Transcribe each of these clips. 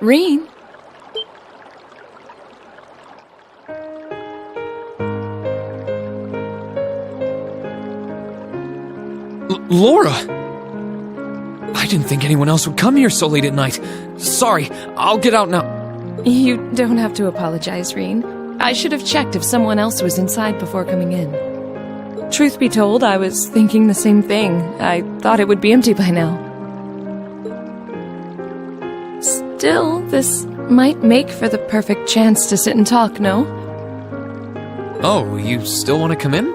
Reen? Laura! I didn't think anyone else would come here so late at night. Sorry, I'll get out now. You don't have to apologize, Reen. I should have checked if someone else was inside before coming in. Truth be told, I was thinking the same thing. I thought it would be empty by now. Still, this might make for the perfect chance to sit and talk, no? Oh, you still want to come in?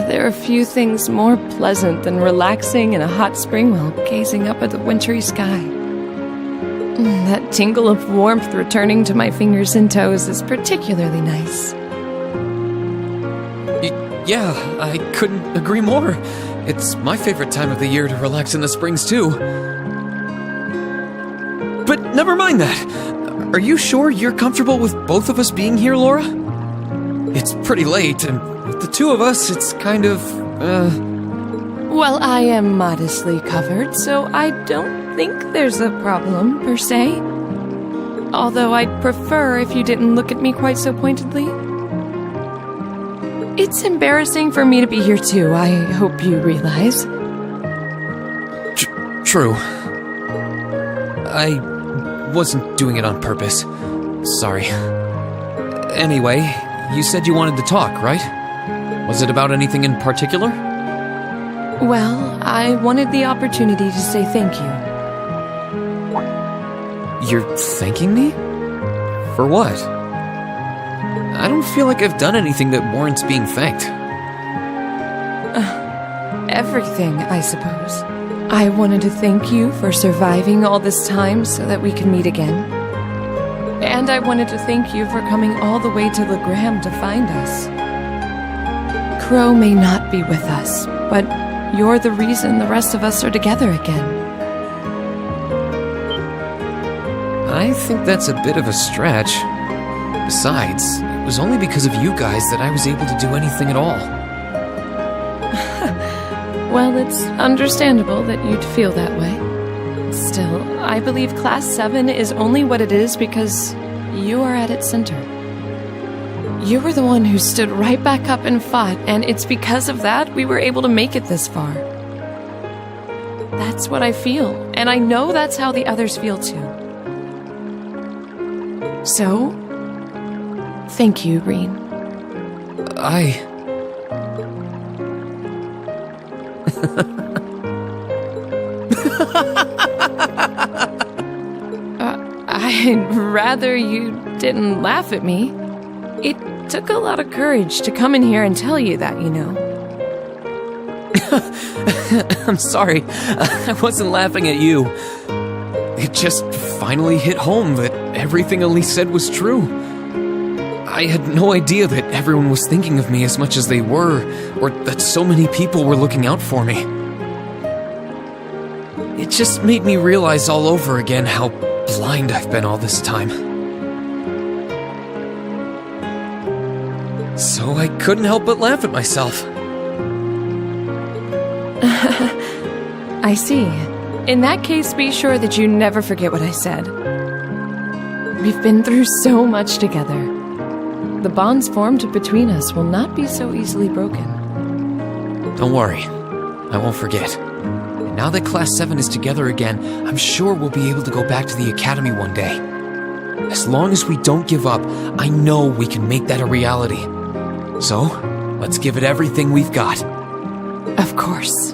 There are few things more pleasant than relaxing in a hot spring while gazing up at the wintry sky. That tingle of warmth returning to my fingers and toes is particularly nice. Yeah, I couldn't agree more. It's my favorite time of the year to relax in the springs, too. But never mind that. Are you sure you're comfortable with both of us being here, Laura? It's pretty late, and with the two of us, it's kind of, Well, I am modestly covered, so I don't think there's a problem, per se. Although I'd prefer if you didn't look at me quite so pointedly. It's embarrassing for me to be here too, I hope you realize. True. I wasn't doing it on purpose. Sorry. Anyway, you said you wanted to talk, right? Was it about anything in particular? Well, I wanted the opportunity to say thank you. You're thanking me? For what? I don't feel like I've done anything that warrants being thanked. Everything, I suppose. I wanted to thank you for surviving all this time so that we could meet again. And I wanted to thank you for coming all the way to Legram to find us. Crow may not be with us, but you're the reason the rest of us are together again. I think that's a bit of a stretch. Besides, it was only because of you guys that I was able to do anything at all. Well, it's understandable that you'd feel that way. Still, I believe Class 7 is only what it is because you are at its center. You were the one who stood right back up and fought, and it's because of that we were able to make it this far. That's what I feel, and I know that's how the others feel too. So, thank you, Reen. I'd rather you didn't laugh at me. It took a lot of courage to come in here and tell you that, you know. I'm sorry. I wasn't laughing at you. It just finally hit home that everything Elise said was true. I had no idea that everyone was thinking of me as much as they were, or that so many people were looking out for me. It just made me realize all over again how blind I've been all this time. So I couldn't help but laugh at myself. I see. In that case, be sure that you never forget what I said. We've been through so much together. The bonds formed between us will not be so easily broken. Don't worry. I won't forget. And now that Class 7 is together again, I'm sure we'll be able to go back to the Academy one day. As long as we don't give up, I know we can make that a reality. So, let's give it everything we've got. Of course.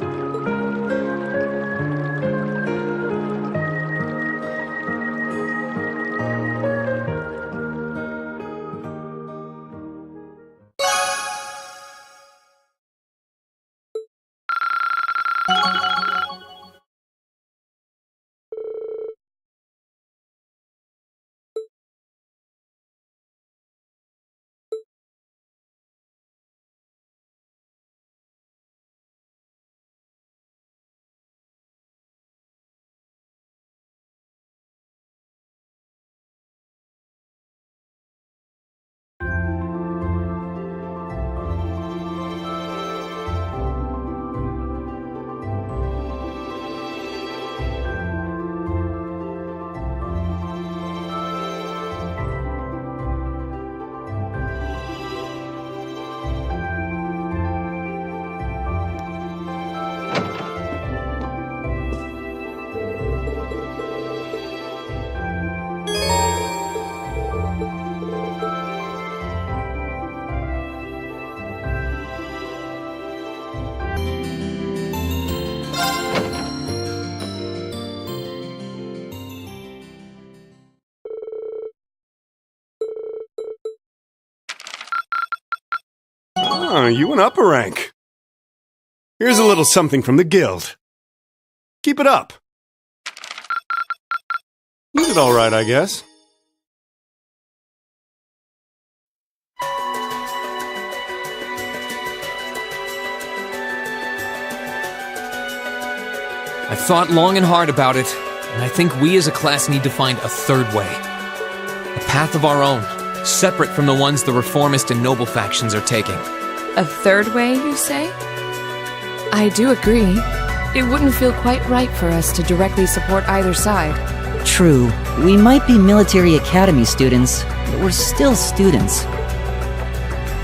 You went up a rank. Here's a little something from the guild. Keep it up. You did all right, I guess. I've thought long and hard about it, and I think we as a class need to find a third way. A path of our own, separate from the ones the reformist and noble factions are taking. A third way, you say? I do agree. It wouldn't feel quite right for us to directly support either side. True, we might be military academy students, but we're still students.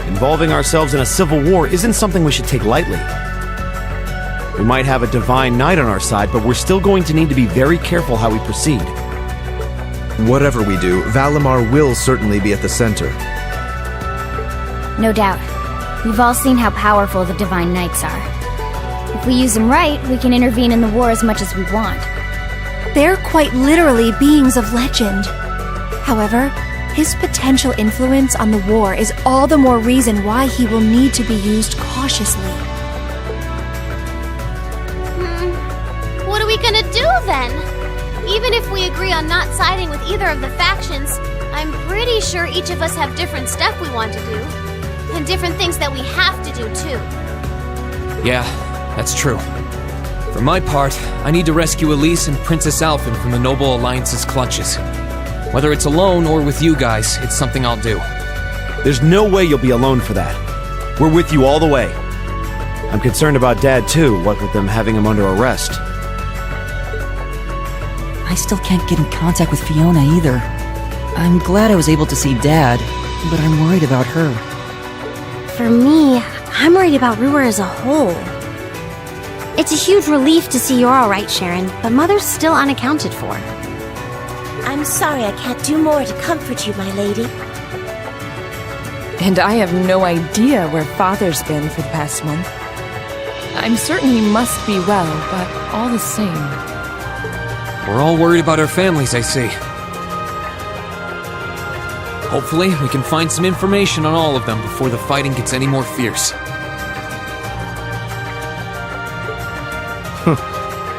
Involving ourselves in a civil war isn't something we should take lightly. We might have a divine knight on our side, but we're still going to need to be very careful how we proceed. Whatever we do, Valimar will certainly be at the center. No doubt. We've all seen how powerful the Divine Knights are. If we use them right, we can intervene in the war as much as we want. They're quite literally beings of legend. However, his potential influence on the war is all the more reason why he will need to be used cautiously. What are we gonna do then? Even if we agree on not siding with either of the factions, I'm pretty sure each of us have different stuff we want to do. And different things that we have to do, too. Yeah, that's true. For my part, I need to rescue Elise and Princess Alphen from the Noble Alliance's clutches. Whether it's alone or with you guys, it's something I'll do. There's no way you'll be alone for that. We're with you all the way. I'm concerned about Dad, too, what with them having him under arrest. I still can't get in contact with Fiona either. I'm glad I was able to see Dad, but I'm worried about her. For me, I'm worried about Ruhr as a whole. It's a huge relief to see you're alright, Sharon, but Mother's still unaccounted for. I'm sorry I can't do more to comfort you, my lady. And I have no idea where Father's been for the past month. I'm certain he must be well, but all the same. We're all worried about our families, I see. Hopefully, we can find some information on all of them before the fighting gets any more fierce.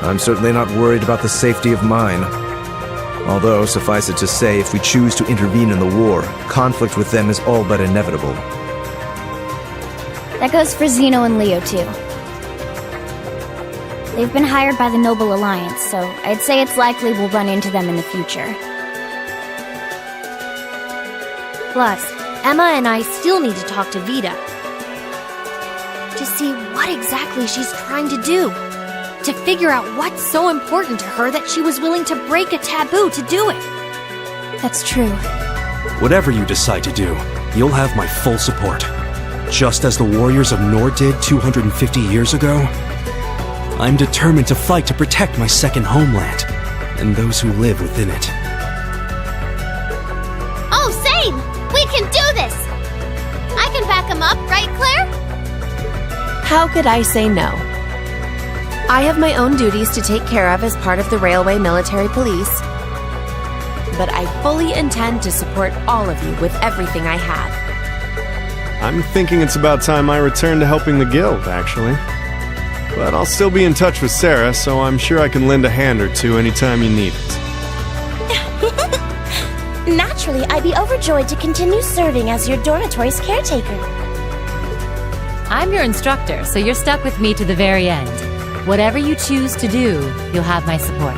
I'm certainly not worried about the safety of mine. Although, suffice it to say, if we choose to intervene in the war, conflict with them is all but inevitable. That goes for Zeno and Leo, too. They've been hired by the Noble Alliance, so I'd say it's likely we'll run into them in the future. Plus, Emma and I still need to talk to Vita. To see what exactly she's trying to do. To figure out what's so important to her that she was willing to break a taboo to do it. That's true. Whatever you decide to do, you'll have my full support. Just as the warriors of Nord did 250 years ago, I'm determined to fight to protect my second homeland and those who live within it. Oh, same! We can do this! I can back him up, right, Claire? How could I say no? I have my own duties to take care of as part of the Railway Military Police. But I fully intend to support all of you with everything I have. I'm thinking it's about time I return to helping the guild, actually. But I'll still be in touch with Sarah, so I'm sure I can lend a hand or two anytime you need it. Naturally, I'd be overjoyed to continue serving as your dormitory's caretaker. I'm your instructor, so you're stuck with me to the very end. Whatever you choose to do, you'll have my support.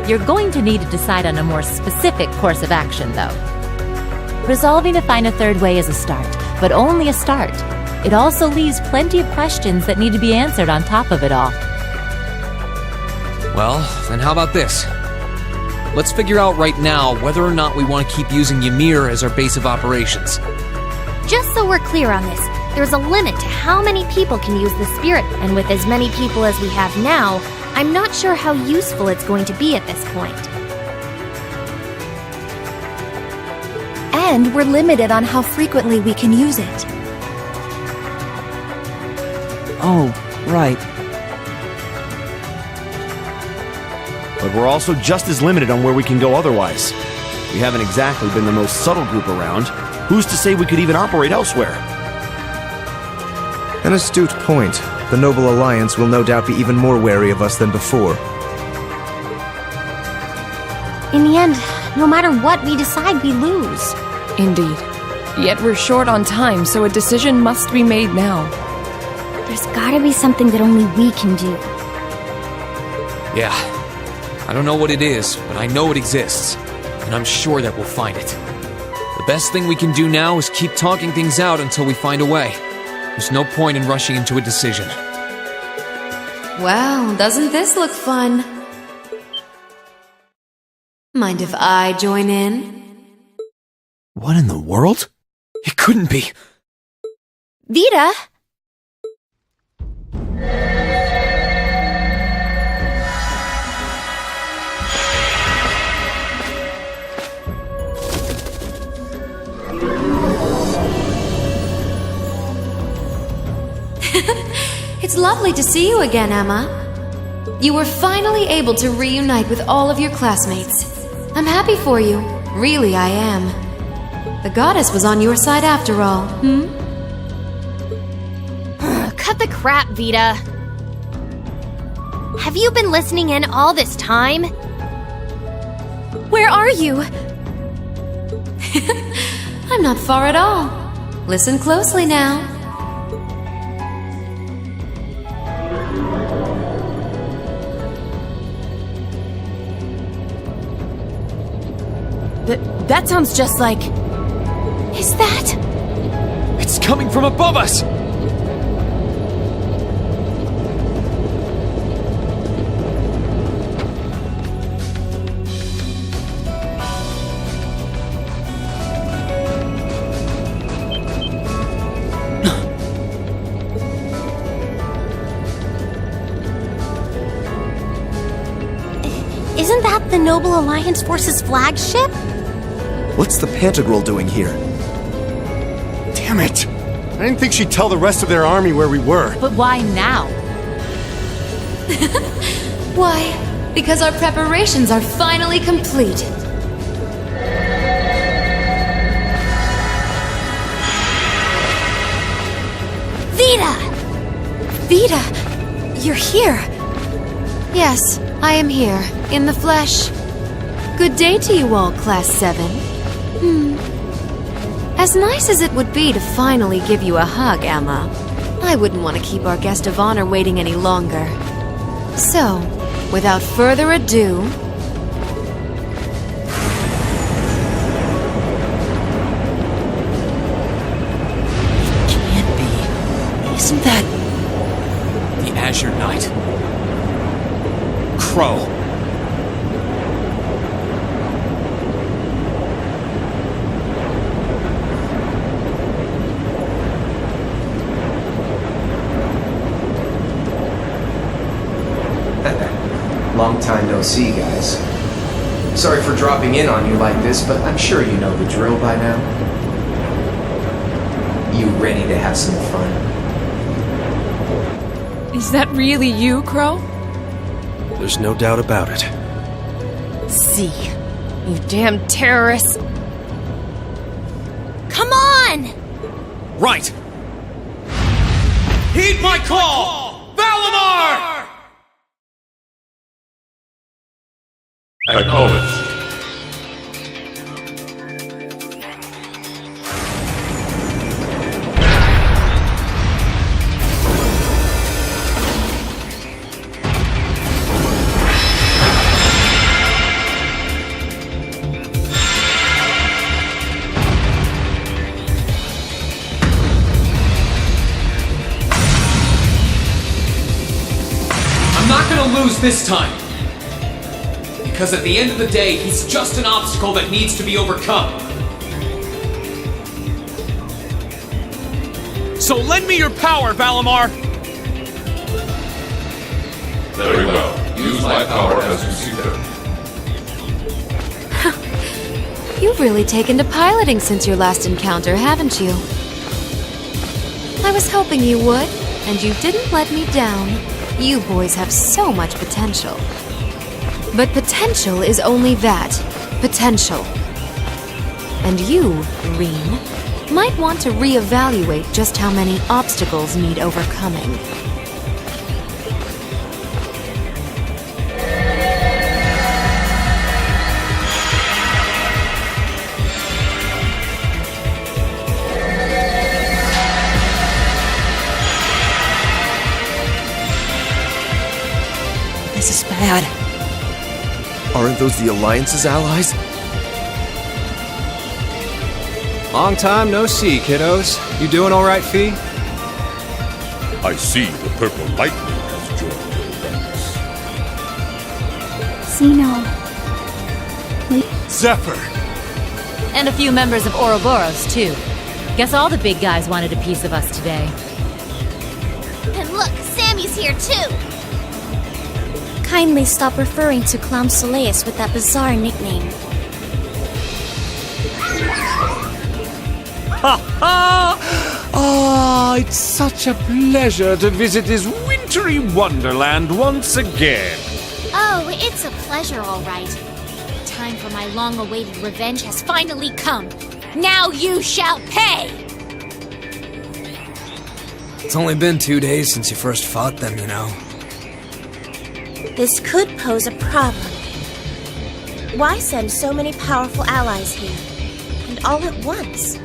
You're going to need to decide on a more specific course of action, though. Resolving to find a third way is a start, but only a start. It also leaves plenty of questions that need to be answered on top of it all. Well, then how about this? Let's figure out right now whether or not we want to keep using Ymir as our base of operations. Just so we're clear on this, there's a limit to how many people can use the spirit, and with as many people as we have now, I'm not sure how useful it's going to be at this point. And we're limited on how frequently we can use it. Oh, right. But we're also just as limited on where we can go otherwise. We haven't exactly been the most subtle group around. Who's to say we could even operate elsewhere? An astute point. The Noble Alliance will no doubt be even more wary of us than before. In the end, no matter what we decide, we lose. Indeed. Yet we're short on time, so a decision must be made now. There's gotta be something that only we can do. Yeah. I don't know what it is, but I know it exists. And I'm sure that we'll find it. The best thing we can do now is keep talking things out until we find a way. There's no point in rushing into a decision. Well, doesn't this look fun? Mind if I join in? What in the world? It couldn't be. Vita! It's lovely to see you again, Emma. You were finally able to reunite with all of your classmates. I'm happy for you. Really, I am. The goddess was on your side after all, Cut the crap, Vita. Have you been listening in all this time? Where are you? I'm not far at all. Listen closely now. That sounds just like... Is that... It's coming from above us! Isn't that the Noble Alliance Force's flagship? What's the Pantagruel doing here? Damn it! I didn't think she'd tell the rest of their army where we were. But why now? Why? Because our preparations are finally complete. Vita! Vita! You're here! Yes, I am here, in the flesh. Good day to you all, Class 7. As nice as it would be to finally give you a hug, Emma, I wouldn't want to keep our guest of honor waiting any longer. So, without further ado... Can't be. Isn't that... The Azure Knight. Crow. Long time no see, guys. Sorry for dropping in on you like this, but I'm sure you know the drill by now. You ready to have some fun? Is that really you, Crow? There's no doubt about it. See. You damn terrorist. Come on! Right! Heed my call! Valimar! Acknowledged. I'm not gonna lose this time! Because at the end of the day, he's just an obstacle that needs to be overcome. So lend me your power, Valimar! Very well. Use my power as you see fit. You've really taken to piloting since your last encounter, haven't you? I was hoping you would, and you didn't let me down. You boys have so much potential. But potential is only that. Potential. And you, Reen, might want to reevaluate just how many obstacles need overcoming. This is bad. Aren't those the Alliance's allies? Long time no see, kiddos. You doing all right, Fee? I see the purple lightning has joined your ranks. Zeno. Zephyr! And a few members of Ouroboros, too. Guess all the big guys wanted a piece of us today. And look, Sammy's here too! Kindly stop referring to Clown Soleus with that bizarre nickname. Ha ha! Ah, it's such a pleasure to visit this wintry wonderland once again. Oh, it's a pleasure, all right. Time for my long-awaited revenge has finally come. Now you shall pay! It's only been 2 days since you first fought them, you know. This could pose a problem. Why send so many powerful allies here? And all at once?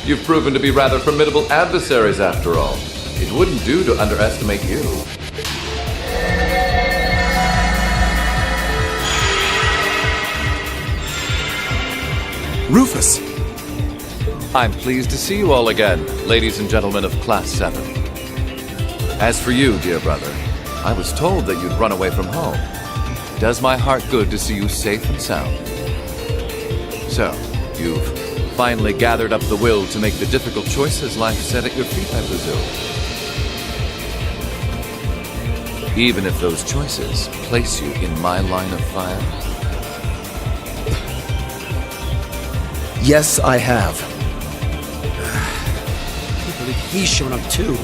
You've proven to be rather formidable adversaries after all. It wouldn't do to underestimate you. Rufus! I'm pleased to see you all again, ladies and gentlemen of Class 7. As for you, dear brother, I was told that you'd run away from home. It does my heart good to see you safe and sound. So, you've finally gathered up the will to make the difficult choices life set at your feet, I presume. Even if those choices place you in my line of fire? Yes, I have. I can't believe he's shown up too.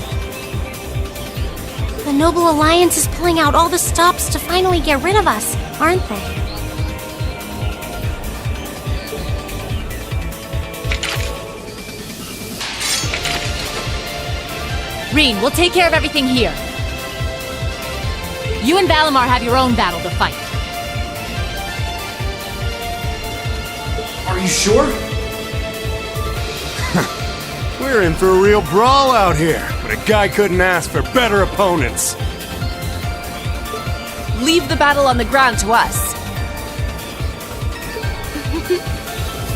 The Noble Alliance is pulling out all the stops to finally get rid of us, aren't they? Reen, we'll take care of everything here. You and Valimar have your own battle to fight. Are you sure? We're in for a real brawl out here, but a guy couldn't ask for better opponents. Leave the battle on the ground to us.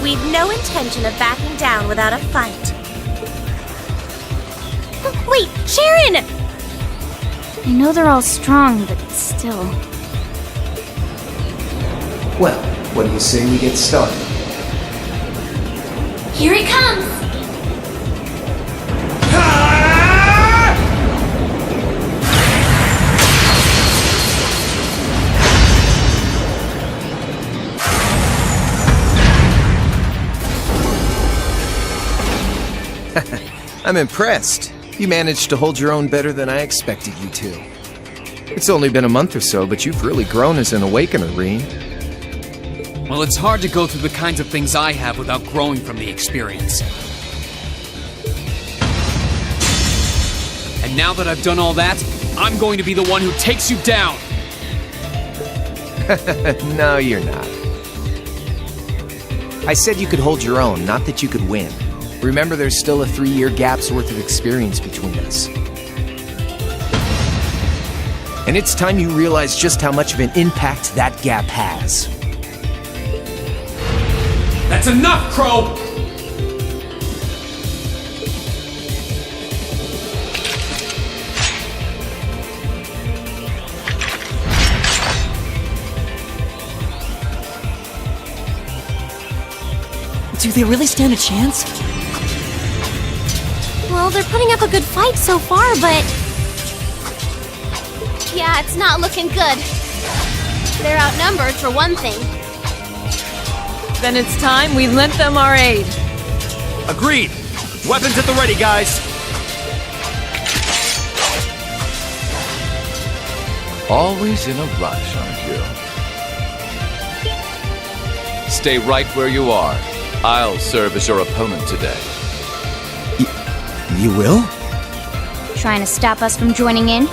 We've no intention of backing down without a fight. Wait, Sharon! I know they're all strong, but still. Well, what do you say we get started? Here he comes! I'm impressed. You managed to hold your own better than I expected you to. It's only been a month or so, but you've really grown as an Awakener, Reen. Well, it's hard to go through the kinds of things I have without growing from the experience. And now that I've done all that, I'm going to be the one who takes you down! No, you're not. I said you could hold your own, not that you could win. Remember, there's still a 3-year gap's worth of experience between us. And it's time you realize just how much of an impact that gap has. That's enough, Crow! Do they really stand a chance? Well, they're putting up a good fight so far, but... Yeah, it's not looking good. They're outnumbered for one thing. Then it's time we lent them our aid. Agreed! Weapons at the ready, guys! Always in a rush, aren't you? Stay right where you are. I'll serve as your opponent today. You will? Trying to stop us from joining in?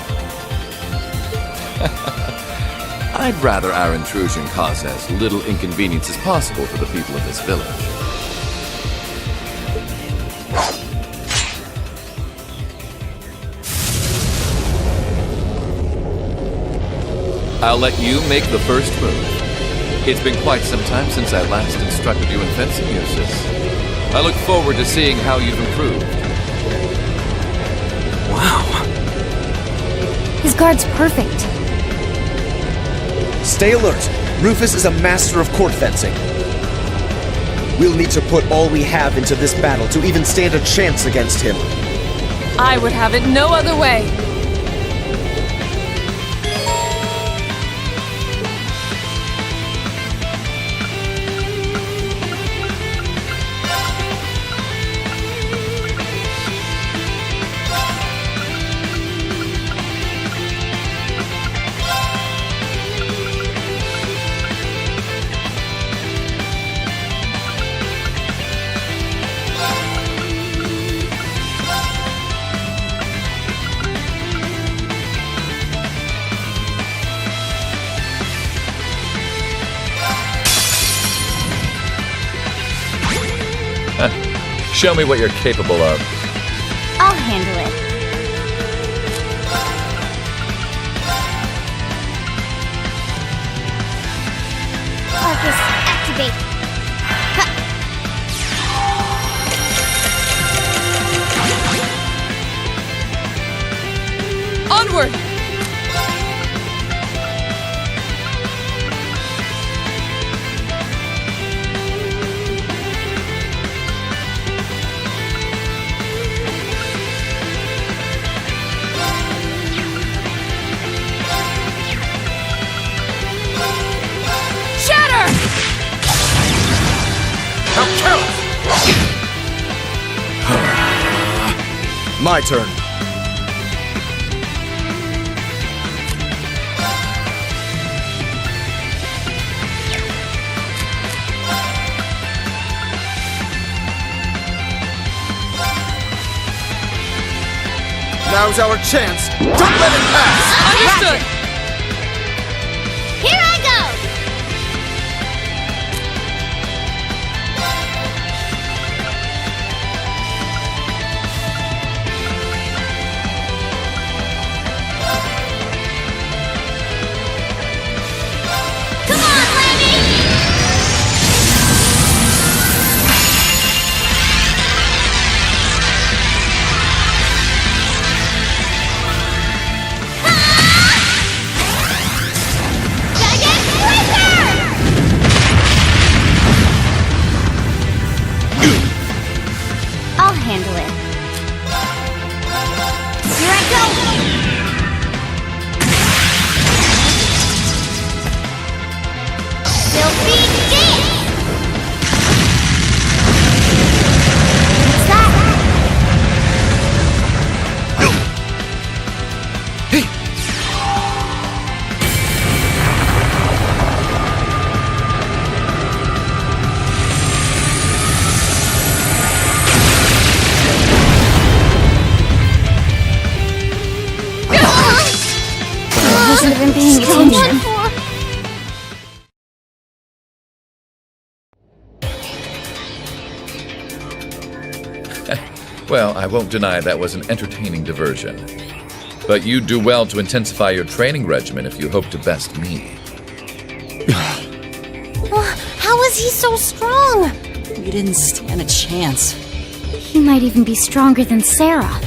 I'd rather our intrusion cause as little inconvenience as possible for the people of this village. I'll let you make the first move. It's been quite some time since I last instructed you in fencing, Eustace. I look forward to seeing how you've improved. Wow. His guard's perfect. Stay alert. Rufus is a master of court fencing. We'll need to put all we have into this battle to even stand a chance against him. I would have it no other way. Show me what you're capable of. I'll handle it. Arcus, activate. Onward! My turn. Now's our chance. Don't let it pass! Understood! Here I go! I'll handle it. Here I go! Filthy dance! What's that? I should have been paying attention. Well, I won't deny that was an entertaining diversion. But you'd do well to intensify your training regimen if you hope to best me. How is he so strong? You didn't stand a chance. He might even be stronger than Sarah.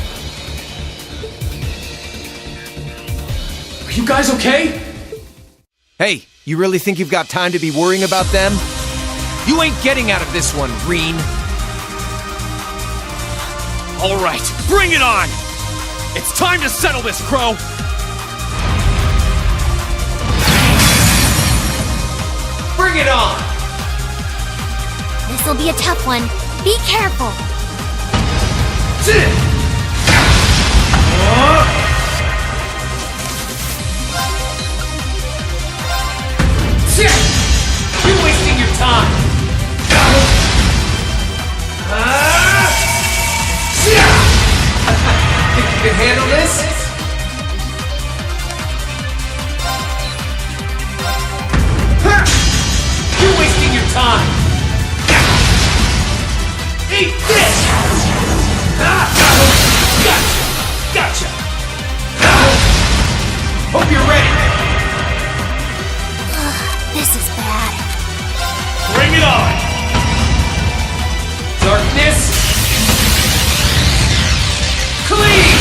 Are you guys okay? Hey, you really think you've got time to be worrying about them? You ain't getting out of this one, Green. All right, bring it on! It's time to settle this, Crow! Bring it on! This'll be a tough one. Be careful. You're wasting your time! you can handle this? Ha! You're wasting your time! Eat this! Gotcha! Hope you're ready! This is bad. Bring it on! Darkness! Clean!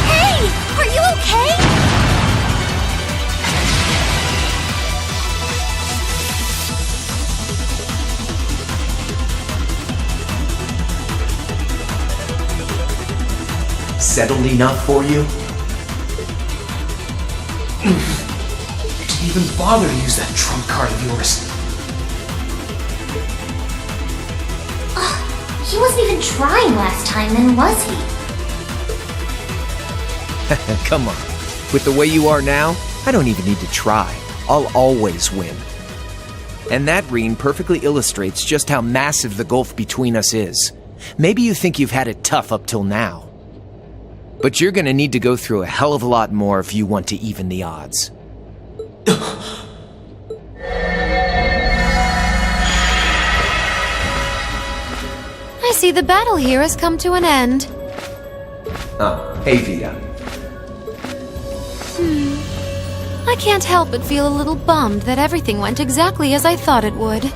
Hey! Are you okay? Settled enough for you? Didn't even bother to use that trump card of yours. He wasn't even trying last time, then was he? Come on. With the way you are now, I don't even need to try. I'll always win. And that ring perfectly illustrates just how massive the gulf between us is. Maybe you think you've had it tough up till now. But you're gonna need to go through a hell of a lot more if you want to even the odds. I see the battle here has come to an end. Oh, hey Via. I can't help but feel a little bummed that everything went exactly as I thought it would.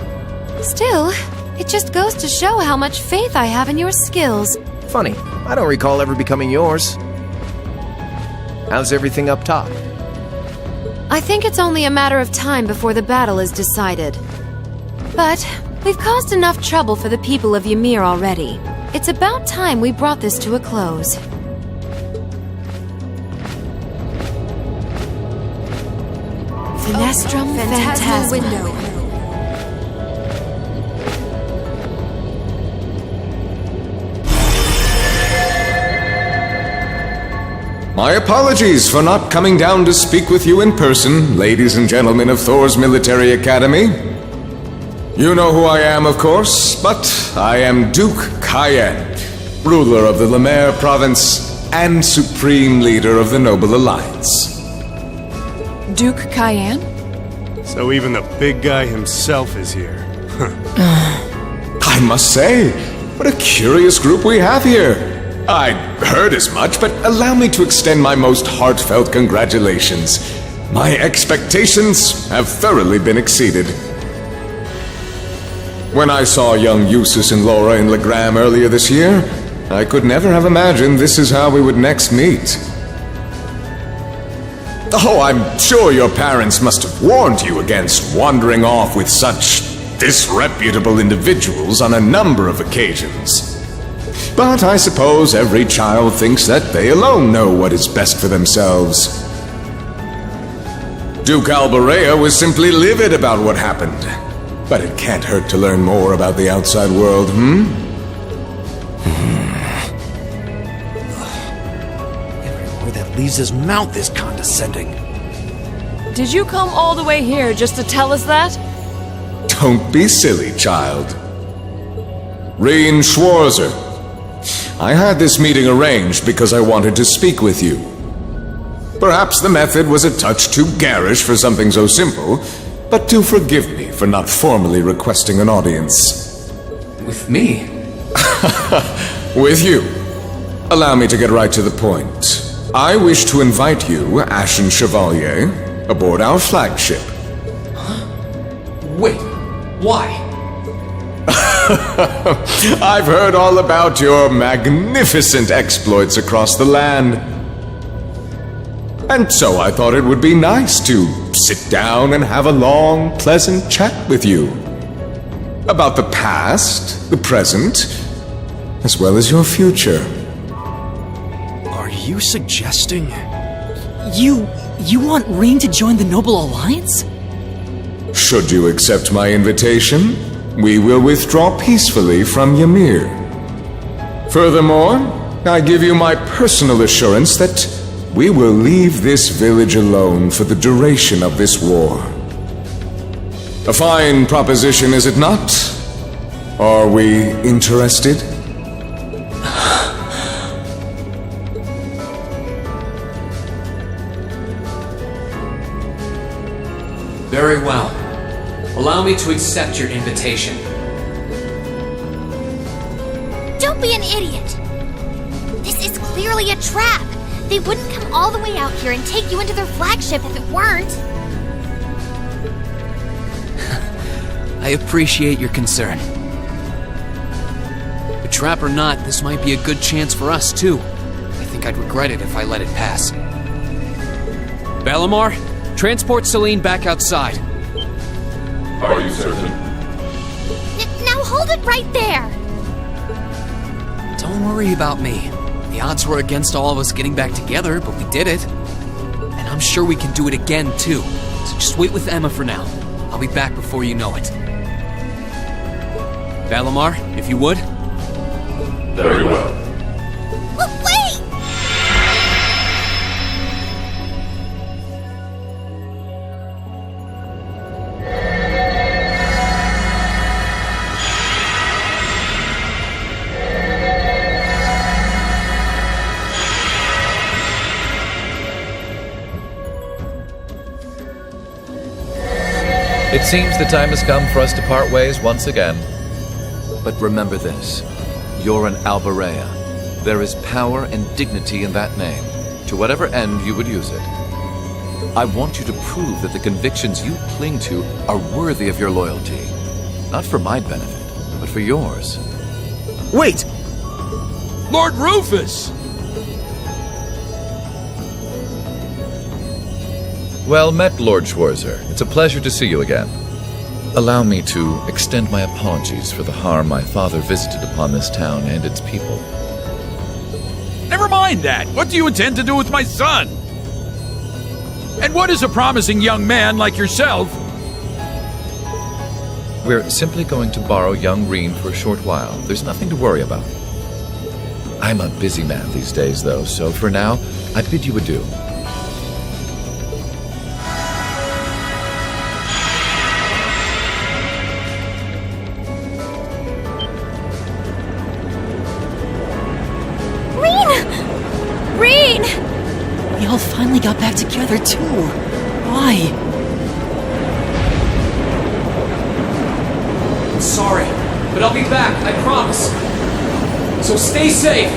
Still, it just goes to show how much faith I have in your skills. Funny, I don't recall ever becoming yours. How's everything up top? I think it's only a matter of time before the battle is decided. But we've caused enough trouble for the people of Ymir already. It's about time we brought this to a close. Finestrum Phantasma Window. My apologies for not coming down to speak with you in person, ladies and gentlemen of Thor's Military Academy. You know who I am, of course, but I am Duke Cayenne, ruler of the Lemaire province and supreme leader of the Noble Alliance. Duke Cayenne? So even the big guy himself is here. I must say, what a curious group we have here. I'd heard as much, but allow me to extend my most heartfelt congratulations. My expectations have thoroughly been exceeded. When I saw young Eustace and Laura in Legram earlier this year, I could never have imagined this is how we would next meet. Oh, I'm sure your parents must have warned you against wandering off with such disreputable individuals on a number of occasions. But I suppose every child thinks that they alone know what is best for themselves. Duke Alborea was simply livid about what happened. But it can't hurt to learn more about the outside world, Everywhere that leaves his mouth is condescending. Did you come all the way here just to tell us that? Don't be silly, child. Reen Schwarzer. I had this meeting arranged because I wanted to speak with you. Perhaps the method was a touch too garish for something so simple, but do forgive me for not formally requesting an audience. With me? With you. Allow me to get right to the point. I wish to invite you, Ashen Chevalier, aboard our flagship. Wait, why? I've heard all about your magnificent exploits across the land. And so I thought it would be nice to sit down and have a long, pleasant chat with you. About the past, the present, as well as your future. Are you suggesting... You want Reen to join the Noble Alliance? Should you accept my invitation, we will withdraw peacefully from Ymir. Furthermore, I give you my personal assurance that we will leave this village alone for the duration of this war. A fine proposition, is it not? Are we interested? Very well. Allow me to accept your invitation. Don't be an idiot! This is clearly a trap! They wouldn't come all the way out here and take you into their flagship if it weren't! I appreciate your concern. But trap or not, this might be a good chance for us, too. I think I'd regret it if I let it pass. Valimar, transport Celine back outside. Are you certain? Now hold it right there! Don't worry about me. The odds were against all of us getting back together, but we did it. And I'm sure we can do it again, too. So just wait with Emma for now. I'll be back before you know it. Valimar, if you would. Very well. Wait! It seems the time has come for us to part ways once again. But remember this. You're an Albarea. There is power and dignity in that name, to whatever end you would use it. I want you to prove that the convictions you cling to are worthy of your loyalty. Not for my benefit, but for yours. Wait! Lord Rufus! Well met, Lord Schwarzer. It's a pleasure to see you again. Allow me to extend my apologies for the harm my father visited upon this town and its people. Never mind that. What do you intend to do with my son? And what is a promising young man like yourself? We're simply going to borrow young Reen for a short while. There's nothing to worry about. I'm a busy man these days, though, so for now, I bid you adieu. We all finally got back together, too. Why? I'm sorry, but I'll be back, I promise. So stay safe.